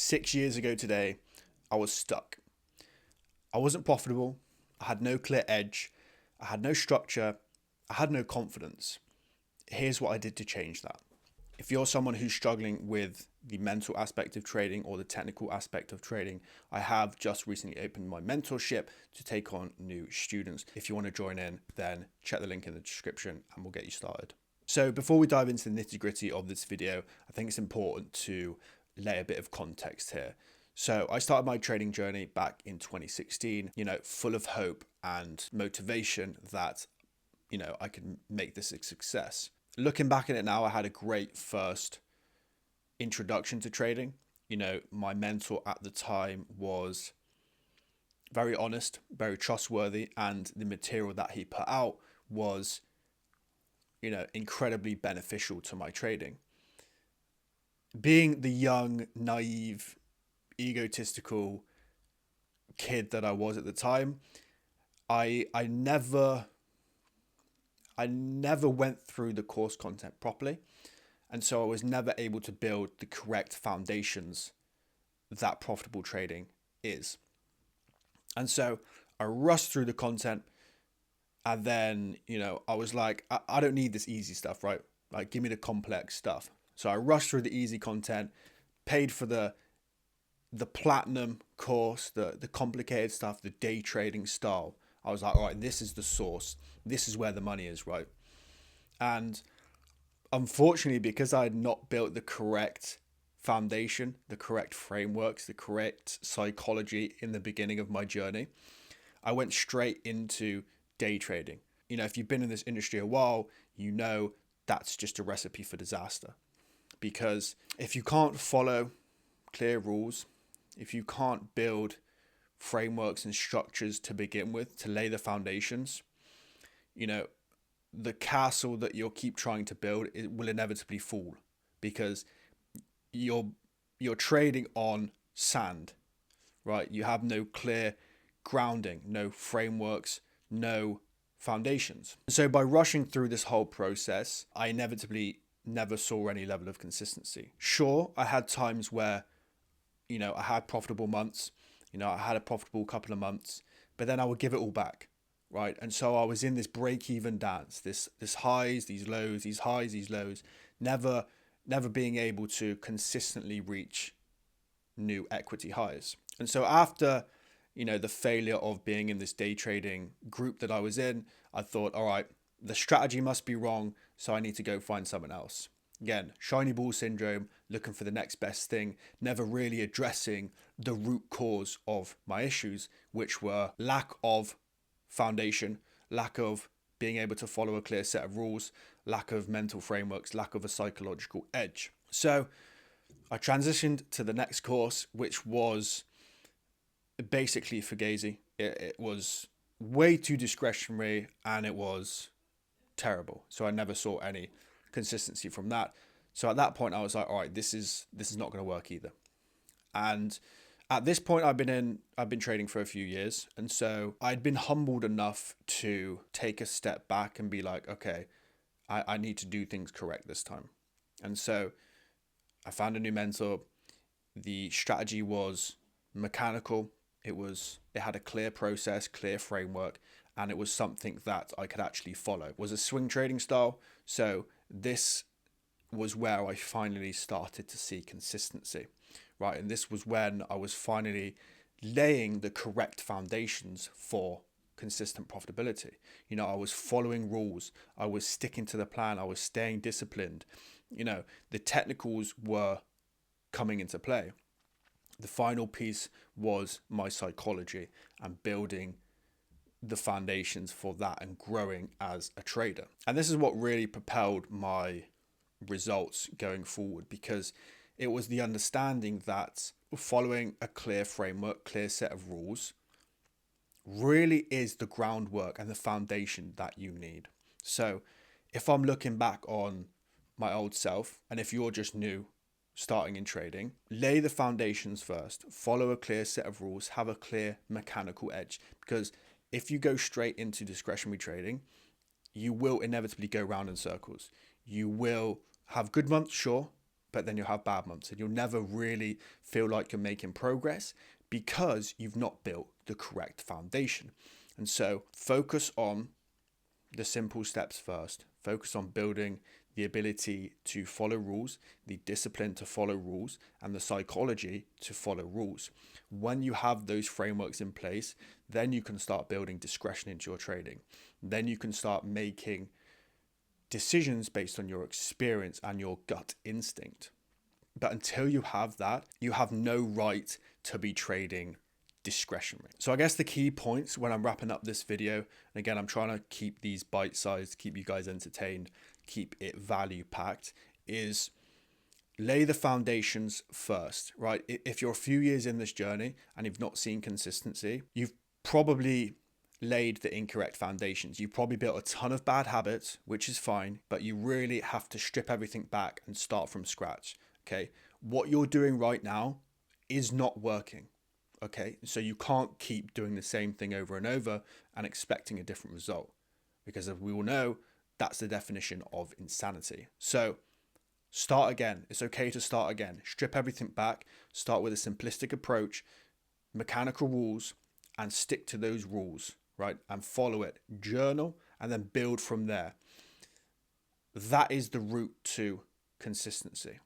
6 years ago today, I was stuck. I wasn't profitable. I had no clear edge. I had no structure. I had no confidence. Here's what I did to change that. If you're someone who's struggling with the mental aspect of trading or the technical aspect of trading, I have just recently opened my mentorship to take on new students. If you want to join in, then check the link in the description and we'll get you started. So before we dive into the nitty-gritty of this video, I think it's important to lay a bit of context here. So I started my trading journey back in 2016, full of hope and motivation that, I could make this a success. Looking back at it now, I had a great first introduction to trading. My mentor at the time was very honest, very trustworthy, and the material that he put out was, incredibly beneficial to my trading. Being the young, naive, egotistical kid that I was at the time, I never went through the course content properly. And so I was never able to build the correct foundations that profitable trading is. And so I rushed through the content, and then, I was like, I don't need this easy stuff, right? Like, give me the complex stuff. So I rushed through the easy content, paid for the platinum course, the complicated stuff, the day trading style. I was like, all right, this is the source. This is where the money is, right? And unfortunately, because I had not built the correct foundation, the correct frameworks, the correct psychology in the beginning of my journey, I went straight into day trading. If you've been in this industry a while, that's just a recipe for disaster. Because if you can't follow clear rules, if you can't build frameworks and structures to begin with, to lay the foundations, the castle that you'll keep trying to build, it will inevitably fall, because you're trading on sand, right? You have no clear grounding, no frameworks, no foundations. So by rushing through this whole process, I inevitably never saw any level of consistency. Sure, I had times where, I had profitable months, I had a profitable couple of months, but then I would give it all back, right? And so I was in this break-even dance, this highs, these lows, these highs, these lows, never being able to consistently reach new equity highs. And so after, the failure of being in this day trading group that I was in, I thought, all right, the strategy must be wrong, so I need to go find someone else. Again, shiny ball syndrome, looking for the next best thing, never really addressing the root cause of my issues, which were lack of foundation, lack of being able to follow a clear set of rules, lack of mental frameworks, lack of a psychological edge. So I transitioned to the next course, which was basically fugazi. It was way too discretionary, and it was terrible. So I never saw any consistency from that. So at that point, I was like, all right, this is not going to work either. And at this point, I've been trading for a few years. And so I'd been humbled enough to take a step back and be like, okay, I need to do things correct this time. And so I found a new mentor. The strategy was mechanical. It had a clear process, clear framework, and it was something that I could actually follow. It was a swing trading style. So this was where I finally started to see consistency, right? And this was when I was finally laying the correct foundations for consistent profitability. I was following rules. I was sticking to the plan. I was staying disciplined. The technicals were coming into play. The final piece was my psychology and building the foundations for that and growing as a trader. And this is what really propelled my results going forward, because it was the understanding that following a clear framework, clear set of rules really is the groundwork and the foundation that you need. So if I'm looking back on my old self, and if you're just new starting in trading, lay the foundations first, follow a clear set of rules, have a clear mechanical edge, because if you go straight into discretionary trading, you will inevitably go round in circles. You will have good months, sure, but then you'll have bad months, and you'll never really feel like you're making progress because you've not built the correct foundation. And so focus on the simple steps first. Focus on building the ability to follow rules, the discipline to follow rules, and the psychology to follow rules. When you have those frameworks in place, then you can start building discretion into your trading. Then you can start making decisions based on your experience and your gut instinct. But until you have that, you have no right to be trading discretionary. So I guess the key points when I'm wrapping up this video, and again, I'm trying to keep these bite-sized, keep you guys entertained, keep it value packed, is lay the foundations first, right? If you're a few years in this journey and you've not seen consistency, you've probably laid the incorrect foundations. You probably built a ton of bad habits, which is fine, but you really have to strip everything back and start from scratch. Okay. What you're doing right now is not working. Okay. So you can't keep doing the same thing over and over and expecting a different result, because as we all know, that's the definition of insanity. So start again. It's okay to start again. Strip everything back. Start with a simplistic approach, mechanical rules, and stick to those rules, right? And follow it. Journal and then build from there. That is the route to consistency.